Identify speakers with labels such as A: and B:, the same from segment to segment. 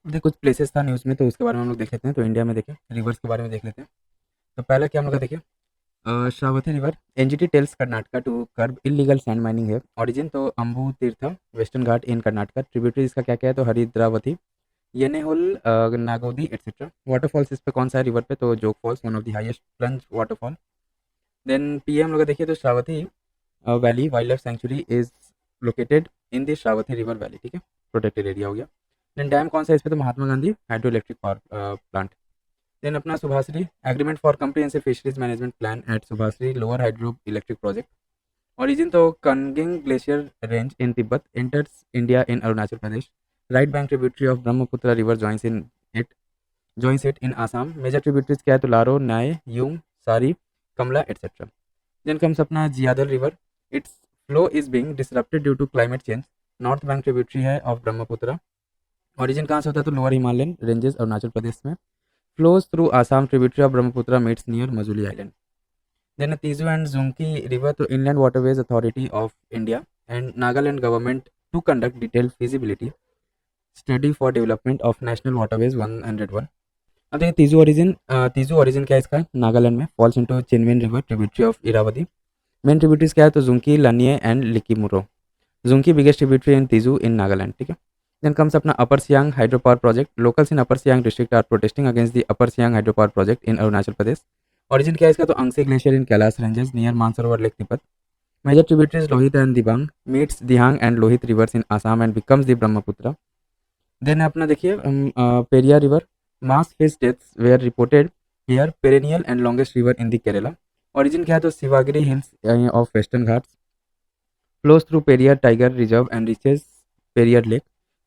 A: देखिए कुछ प्लेसेस था न्यूज़ में, तो उसके बारे में हम लोग देख लेते हैं। तो इंडिया में देखें रिवर्स के बारे में देख लेते हैं। तो पहला क्या हम लोग का देखिए, Sharavathi river NGT tells Karnataka to curb illegal sand mining है। ऑरिजिन तो Ambu Tirtha western ghat in Karnataka. Tributary इसका क्या क्या है, तो हरिद्रावती, येनेहोल, नागोदी एटसेट्रा। वाटरफॉल्स इस पे कौन सा है रिवर पे, तो Jog falls, one of the highest plunge waterfall. Then पी हम लोग का देखिए, तो Sharavathi valley wildlife sanctuary is located in the Sharavathi river valley, ठीक है, प्रोटेक्टेड एरिया हो गया। देन डैम कौन सा है इस पे, तो Mahatma Gandhi hydro electric power plant. Then अपना Subhashree agreement for comprehensive fisheries management plan at Subhashree lower hydro electric project. Origin तो कनगिंग glacier range in Tibet, enters India in Arunachal Pradesh. Right bank tributary of Brahmaputra river joins it in Assam. Major tributaries क्या है, तो लारो, नाय, यूम, सारी, कमला etcetera. Then comes अपना Jiadhal river, its flow is being disrupted due to climate change. North bank tributary है of Brahmaputra. Origin कहाँ से होता है, तो लोअर हिमालयन रेंजेस अरुणाचल प्रदेश में। Flows through Assam tributary of Brahmaputra meets near Majuli island. Then Tizu and Zunki river तो inland waterways authority of India and Nagaland government to conduct detailed feasibility study for development of national waterways 101। अब देखिए Teeju origin क्या है इसका, नागालैंड में, falls into Chindwin river tributary of Irrawaddy. Main tributaries क्या है, तो Zunki, Lanye and Likimro. Zunki biggest tributary in Tizu in Nagaland, ठीक है। देन कम्स अपना upper Siang hydro power project. Locals in upper Siang district are protesting against the upper Siang hydro power project in Arunachal Pradesh. Origin क्या है इसका, तो Angsi glacier in Kailash ranges near Mansarovar lake Tibet. Major tributaries Lohit and Dibang meets Dihang and Lohit rivers in Assam and becomes the Brahmaputra. Then अपना देखिए Periyar river, mass fish deaths were reported here, perennial and longest river in the Kerala. Origin क्या है, तो Sivagiri hills of western ghats. Flows through Periyar tiger reserve and reaches Periyar lake.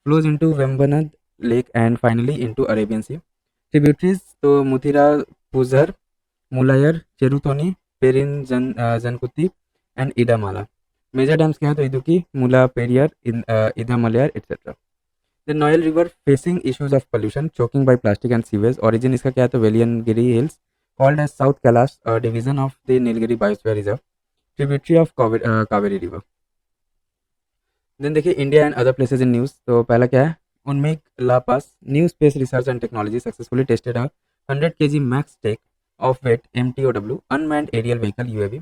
A: Flows into Vembanad lake and finally into Arabian sea. Tributaries तो Muthirapuzha, Mullayar, Cheruthoni, Perinjankutty and Edamala. Major dams क्या है, तो Idukki, Mullaperiyar, Idamalayar etcetera. The Noyyal river facing issues of pollution choking by plastic and sewage. Origin इसका क्या है, तो Velliangiri hills called as south Kailash division of the Nilgiri biosphere reserve. Tributary of Kaveri river. Then देखिए India and other places in news. तो पहला क्या है, उनमेक ला पास new space research and technology successfully tested a 100 kg max take off weight MTOW unmanned aerial vehicle UAV।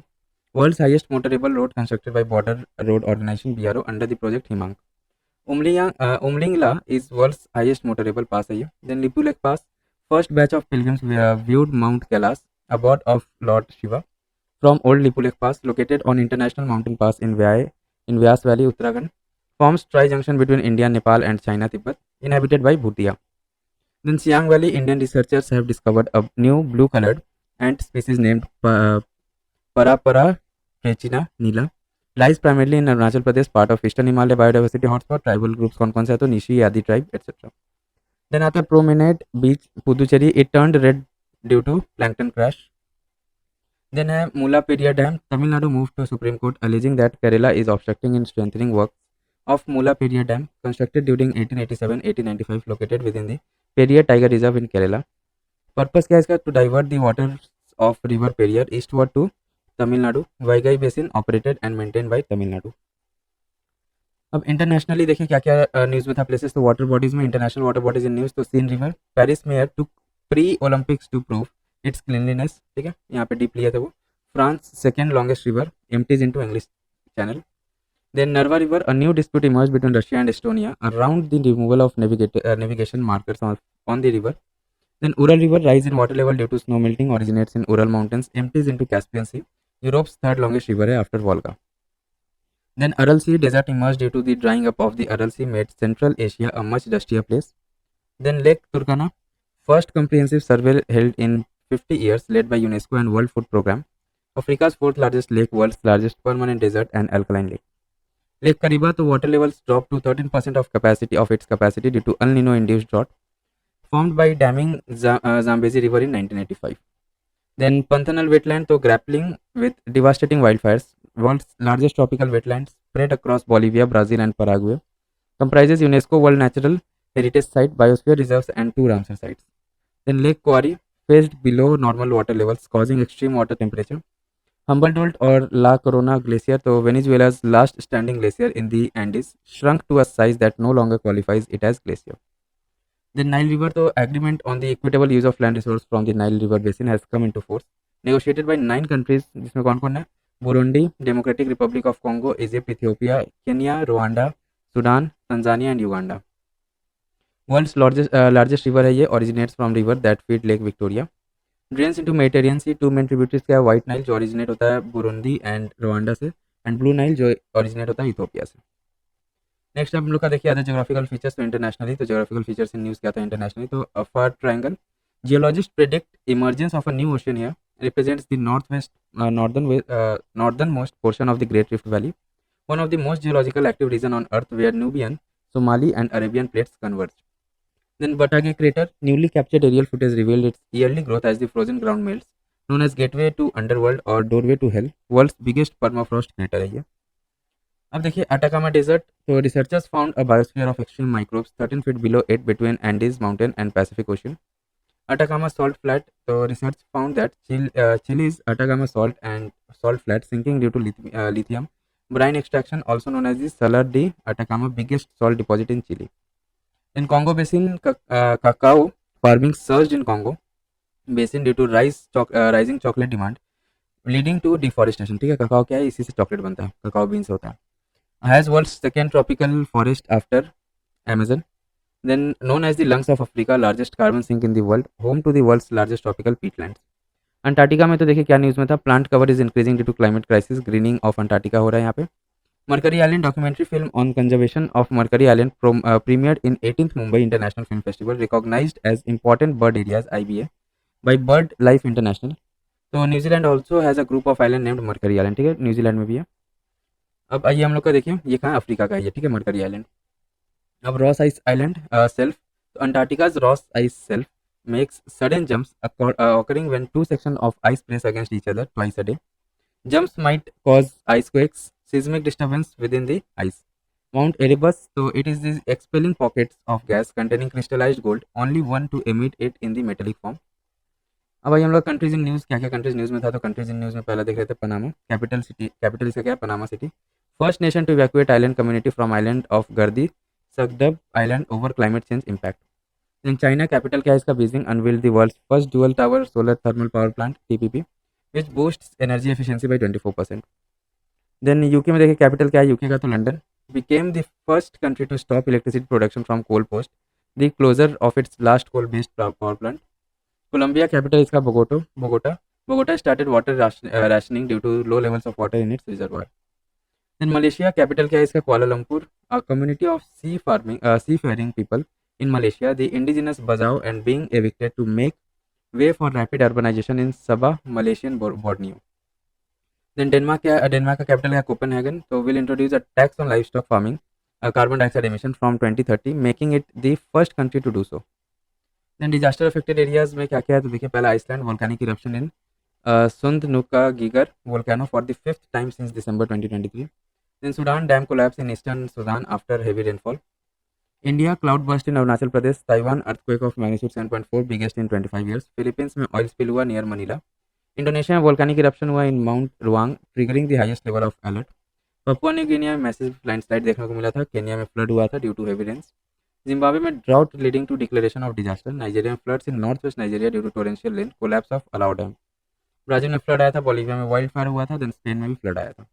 A: World's highest motorable road constructed by border road organisation BRO under the project Himank. Umlingla is world's highest motorable pass है ये। Then Lipulekh pass, first batch of pilgrims viewed mount Kailash abode of lord Shiva from old Lipulekh pass located on international mountain pass in Vyas valley Uttarakhand. Forms tri-junction between India, Nepal and China, Tibet, inhabited by Bhutia. Then Siang Valley, Indian researchers have discovered a new blue-colored ant species named Parapara trechina nila. Lies primarily in Arunachal Pradesh, part of Eastern Himalaya biodiversity hotspot. Tribal groups कौन-कौन से है, तो Nishi, Adi tribe, etc. Then आता है Promenade Beach, Puducherry. It turned red due to plankton crash. Then है Mullaperia Dam. Tamil Nadu moved to Supreme Court alleging that Kerala is obstructing in strengthening work of Mullaperia Dam, constructed during 1887-1895, located within the Periyar Tiger Reserve in Kerala. Purpose क्या है इसका, to divert the waters of river Periyar eastward to Tamil Nadu. Vaigai Basin operated and maintained by Tamil Nadu. अब internationally देखिए क्या क्या news में था places. तो वाटर बॉडीज में, international water bodies in news, तो Seine river Paris mayor to pre Olympics to prove its cleanliness, ठीक है, यहाँ पे डीप लिया था वो। France second longest river empties into English channel. Then Narva River, a new dispute emerged between Russia and Estonia around the removal of navigation markers on the river. Then Ural River, rise in water level due to snow melting, originates in Ural Mountains, empties into Caspian Sea. Europe's third longest river after Volga. Then Aral Sea, desert emerged due to the drying up of the Aral Sea, made Central Asia a much dustier place. Then Lake Turkana, first comprehensive survey held in 50 years, led by UNESCO and World Food Programme. Africa's fourth largest lake, world's largest permanent desert and alkaline lake. Lake Kariba, the water levels dropped to 13% of its capacity due to El Nino induced drought, formed by damming Zambezi River in 1985. Then Pantanal wetland, though grappling with devastating wildfires, world's largest tropical wetland spread across Bolivia, Brazil and Paraguay, comprises UNESCO World Natural Heritage Site, Biosphere Reserves and 2 Ramsar sites. Then Lake Quarry, phased below normal water levels, causing extreme water temperature. Humboldt or La Corona Glacier, तो Venezuela's last standing glacier in the Andes, shrunk to a size that no longer qualifies it as glacier. Then Nile river, तो agreement on the equitable use of land resource from the Nile river basin has come into force, negotiated by 9 countries, जिसमें कौन कौन है? Burundi, Democratic Republic of Congo, Egypt, Ethiopia, Kenya, Rwanda, Sudan, Tanzania and Uganda. World's largest river है ये, originates from river that feed lake Victoria, drains into Mediterranean sea. Two main tributaries क्या है? White Nile जो originate होता है Burundi and Rwanda से, and blue Nile जो originate होता है इथियोपिया से। नेक्स्ट हम लोग का देखिए अदर जोग्राफिकल फीचर्स, तो इंटरनेशनली, तो जोग्राफिकल फीचर्स इन न्यूज़ क्या था इंटरनेशनली? तो a Afar triangle, geologists predict emergence of a new ocean here, represents the northern most portion of the Great Rift Valley, one of the most geological active region on Earth where Nubian, Somali and Arabian plates converge. Then Batage crater, newly captured aerial footage revealed its yearly growth as the frozen ground melts, known as gateway to underworld or doorway to hell, world's biggest permafrost crater है ये। अब देखिए Atacama desert, तो researchers found a biosphere of extreme microbes 13 feet below 8 between Andes mountain and Pacific ocean. Atacama Salt Flat. So research found that Chile's Atacama salt flat sinking due to lithium brine extraction, also known as the Salar de Atacama, biggest salt deposit in Chile. In Congo Basin, cacao farming surged in Congo Basin due to rising chocolate demand, leading to deforestation. ठीक है, cacao क्या है? इसी से chocolate बनता है, cacao beans होता है। Has world's second tropical forest after Amazon. Then known as the lungs of Africa, largest carbon sink in the world, home to the world's largest tropical peatlands. Antarctica में तो देखिए क्या news में था, plant cover is increasing due to climate crisis, greening of Antarctica हो रहा है यहाँ पे। Mercury Island documentary film on conservation of Mercury Island premiered in 18th Mumbai international film festival, recognized as important bird areas IBA by Bird Life International. तो New Zealand also has a group of island named Mercury Island, ठीक है, New Zealand में भी है। अब आइए हम लोग का देखिए ये कहाँ अफ्रीका का है ये, ठीक है, मरकरी आइलैंड। अब रॉस आइस आइलैंड सेल्फ, तो अंटार्कटिका's Ross Ice Shelf makes sudden jumps occurring when two sections of ice press against each other twice a day. Jumps might cause ice quakes, seismic disturbance within the ice. Mount Erebus, so it is the expelling pockets of gas containing crystallized gold, only one to emit it in the metallic form. अब भाई हम लोग countries in news, क्या क्या countries news में था? तो countries in news में पहला देख रहे थे पनामा, कैपिटल सिटी, कैपिटल इसका क्या है? Panama city. First nation to evacuate island community from island of Gardi Sugdub island over climate change impact. In China capital क्या है इसका? Beijing unveiled the world's first dual tower solar thermal power plant TPP which boosts energy efficiency by 24%। Then UK में देखिए capital क्या है UK का? तो London became the first country to stop electricity production from coal post the closure of its last coal based power plant. Colombia capital इसका Bogota Bogota started water rationing due to low levels of water in its reservoir. Then Malaysia capital क्या है इसका? Kuala Lumpur. A community of seafaring people in Malaysia, the indigenous Bazau and being evicted to make way for rapid urbanization in Sabah, Malaysian Borneo. Then Denmark का capital है Copenhagen, तो will introduce a tax on livestock farming, carbon dioxide emission from 2030, making it the first country to do so. Then disaster affected areas में क्या क्या है? तो देखिए पहला Iceland, volcanic eruption in Sundnuka Gigar volcano for the 5th time since December 2023. Then Sudan, dam collapse in eastern Sudan after heavy rainfall. India, cloud burst in Arunachal Pradesh. Taiwan, earthquake of magnitude 7.4, biggest in 25 years. Philippines में oil spill हुआ near Manila. Indonesia में volcanic eruption हुआ in Mount Ruang, triggering the highest level of alert. Papua New Guinea में massive landslide देखने को मिला था। Kenya में फ्लड हुआ था due to heavy rains. Zimbabwe में drought leading to declaration of disaster. Nigeria में floods in north west Nigeria due to torrential rain, collapse of Alau dam. Brazil में फ्लड आया था। बोलीविया में वाइल्ड फायर हुआ था। देन स्पेन में भी फ्लड आया था।